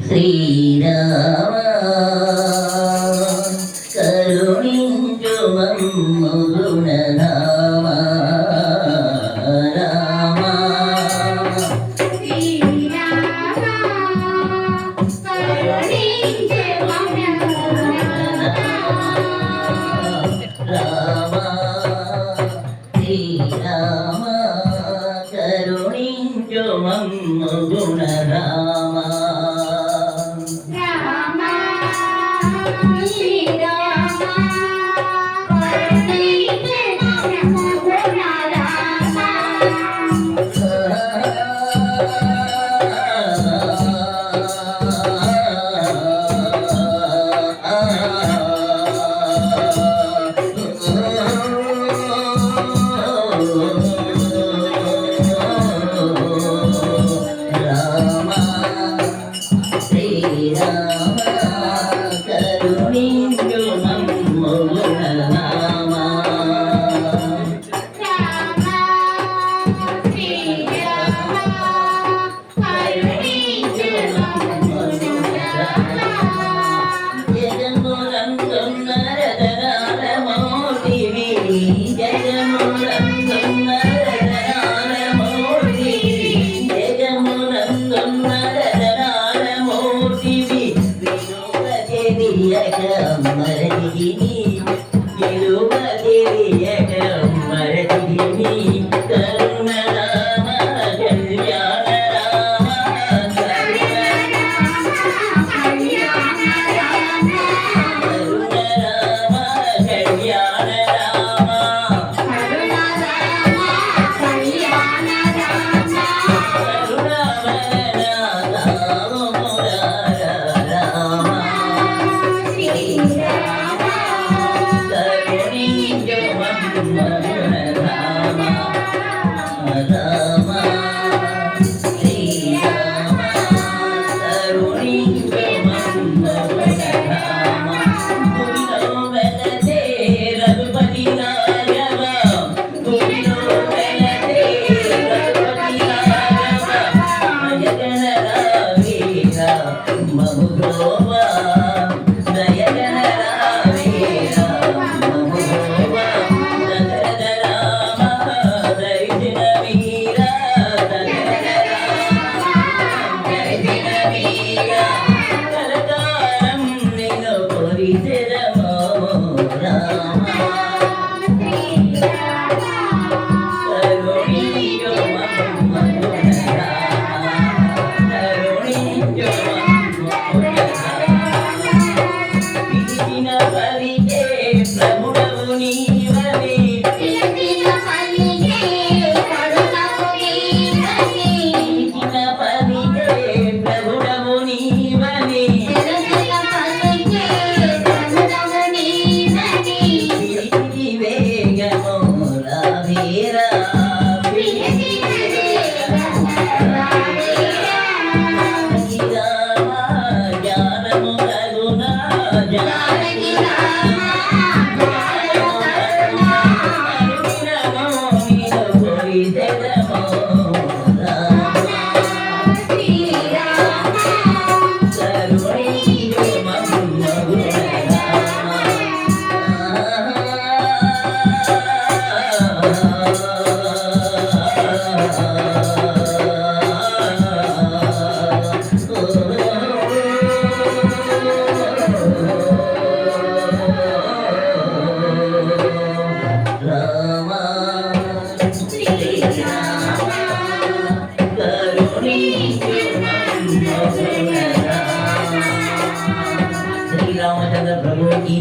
శ్రీరామ కరుణించు మమ్ము గుణరామ రామ శ్రీరామ కరుణించు మమ్ము రామ శ్రీరామ కరుణించు మమ్ము గుణరామ రామ శ్రీరామ కరుణించు మమ్ము గుణరామ శ్రీరామ కరుణించు మమ్ము గుణరామ రామ శ్రీరామ కరుణించు మమ్ము గుణరామ జగములందున్న రతనాల మోటివి జగములందున్న రతనాల మోటివి జగములందున్న రతనాల మోటివి విలువగిరియక మరదిని విలువగిరియక మరదిని కరుణరామ కళ్యాణ రామ కరుణరామ కళ్యాణ రామ श्री रामचंद्र प्रभु की